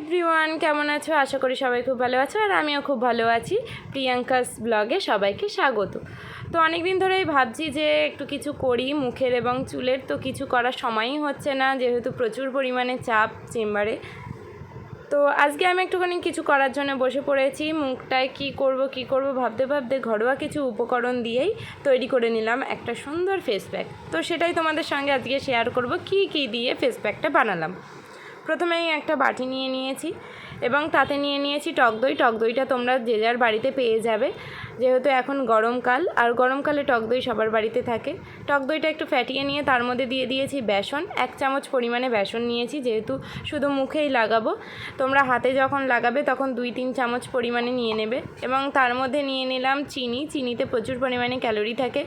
Everyone, কেমন আছো? আশা করি সবাই খুব ভালো আছো আর আমিও খুব ভালো আছি। প্রিয়াঙ্কাস ব্লগে সবাইকে স্বাগত। তো অনেক দিন ধরেই ভাবছি যে একটু কিছু করি মুখের এবং চুলের, তো কিছু করার সময়ই হচ্ছে না যেহেতু প্রচুর পরিমাণে চাপ চেম্বারে। তো আজকে আমি একটুখানি কিছু করার জন্য বসে পড়েছি। মুখটায় কি করব ভাবতে ভাবতে ঘরোয়া কিছু উপকরণ দিয়েই তৈরি করে নিলাম একটা সুন্দর ফেস প্যাক। তো সেটাই তোমাদের সঙ্গে আজকে শেয়ার করব কি দিয়ে ফেস প্যাকটা বানালাম। প্রথমেই একটা বাটি নিয়ে নিয়েছি এবং তাতে নিয়ে নিয়েছি টক দই। টক দইটা তোমরা যে যার বাড়িতে পেয়ে যাবে, যেহেতু এখন গরমকাল আর গরমকালে টক দই সবার বাড়িতে থাকে। টক দইটা একটু ফ্যাটিয়ে নিয়ে তার মধ্যে দিয়ে দিয়েছি বেসন। 1 চামচ পরিমাণে বেসন নিয়েছি, যেহেতু শুধু মুখেই লাগাবো। তোমরা হাতে যখন লাগাবে তখন 2-3 চামচ পরিমাণে নিয়ে নেবে। এবং তার মধ্যে নিয়ে নিলাম চিনি। চিনিতে প্রচুর পরিমাণে ক্যালোরি থাকে,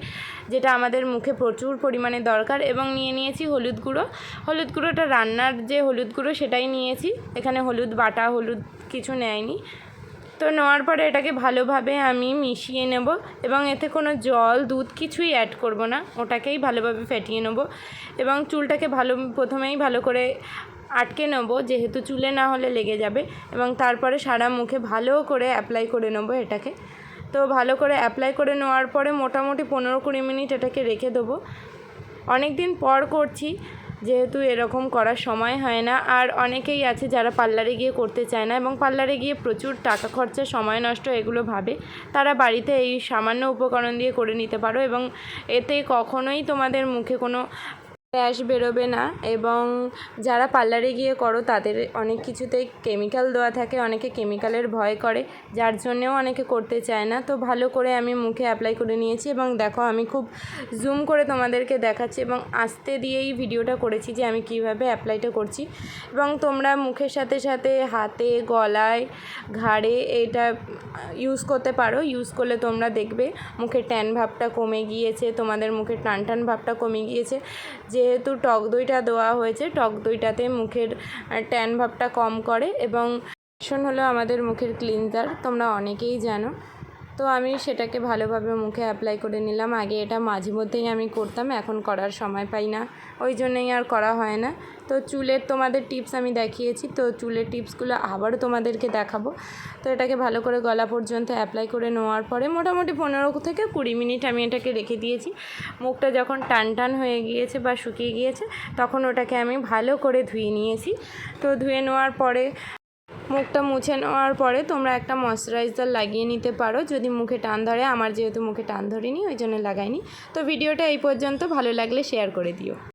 যেটা আমাদের মুখে প্রচুর পরিমাণে দরকার। এবং নিয়ে নিয়েছি হলুদ গুঁড়ো। হলুদ গুঁড়োটা রান্নার যে হলুদ গুঁড়ো সেটাই নিয়েছি, এখানে হলুদ বাটা হলুদ কিছু নেয়নি। তো নেওয়ার পরে এটাকে ভালোভাবে আমি মিশিয়ে নেব এবং এতে কোনো জল দুধ কিছুই অ্যাড করব না, ওটাকেই ভালোভাবে ফেটিয়ে নেব। এবং চুলটাকে প্রথমেই ভালো করে আটকে নেব, যেহেতু চুলে না হলে লেগে যাবে। এবং তারপরে সারা মুখে ভালো করে অ্যাপ্লাই করে নেব এটাকে। তো ভালো করে অ্যাপ্লাই করে নেওয়ার পরে মোটামুটি 15-20 মিনিট এটাকে রেখে দেবো। অনেক দিন পর করছি, যেহেতু এরকম করার সময় হয় না। আর অনেকেই আছে যারা পার্লারে গিয়ে করতে চায় না এবং পার্লারে গিয়ে প্রচুর টাকা খরচা, সময় নষ্ট এগুলো ভাবে, তারা বাড়িতে এই সামান্য উপকরণ দিয়ে করে নিতে পারো। এবং এতে কখনোই তোমাদের মুখে কোনো র্যাশ বেরোবে না। এবং যারা পার্লারে গিয়ে করো তাদের অনেক কিছুতেই কেমিক্যাল দেওয়া থাকে, অনেকে কেমিক্যালের ভয় করে, যার জন্যেও অনেকে করতে চায় না। তো ভালো করে আমি মুখে অ্যাপ্লাই করে নিয়েছি এবং দেখো আমি খুব জুম করে তোমাদেরকে দেখাচ্ছি এবং আস্তে দিয়েই ভিডিওটা করেছি যে আমি কিভাবে অ্যাপ্লাইটা করছি। এবং তোমরা মুখের সাথে সাথে হাতে, গলায়, ঘাড়ে এটা ইউজ করতে পারো। ইউজ করলে তোমরা দেখবে মুখের ট্যান ভাবটা কমে গিয়েছে, তোমাদের মুখের টান ভাবটা কমে গিয়েছে। যেহেতু টক দইটা দেওয়া হয়েছে, টক দইটাতে মুখের ট্যান ভাবটা কম করে এবং বেসন হলো আমাদের মুখের ক্লিনজার, তোমরা অনেকেই জানো। তো আমি সেটাকে ভালোভাবে মুখে অ্যাপ্লাই করে নিলাম। আগে এটা মাঝে মধ্যেই আমি করতাম, এখন করার সময় পাই না, ওই জন্যই আর করা হয় না। তো চুলের তোমাদের টিপস আমি দেখিয়েছি, তো চুলের টিপসগুলো আবারও তোমাদেরকে দেখাবো। তো এটাকে ভালো করে গলা পর্যন্ত অ্যাপ্লাই করে নেওয়ার পরে মোটামুটি 15-20 মিনিট আমি এটাকে রেখে দিয়েছি। মুখটা যখন টান হয়ে গিয়েছে বা শুকিয়ে গিয়েছে তখন ওটাকে আমি ভালো করে ধুয়ে নিয়েছি। তো ধুয়ে নেওয়ার পরে মুখটা মুছে নেওয়ার পরে তোমরা একটা ময়শ্চারাইজার লাগিয়ে নিতে পারো যদি মুখে টান ধরে। আমার যেহেতু মুখে টান ধরেনি ওই জন্য লাগাইনি। তো ভিডিওটা এই পর্যন্ত, ভালো লাগলে শেয়ার করে দিও।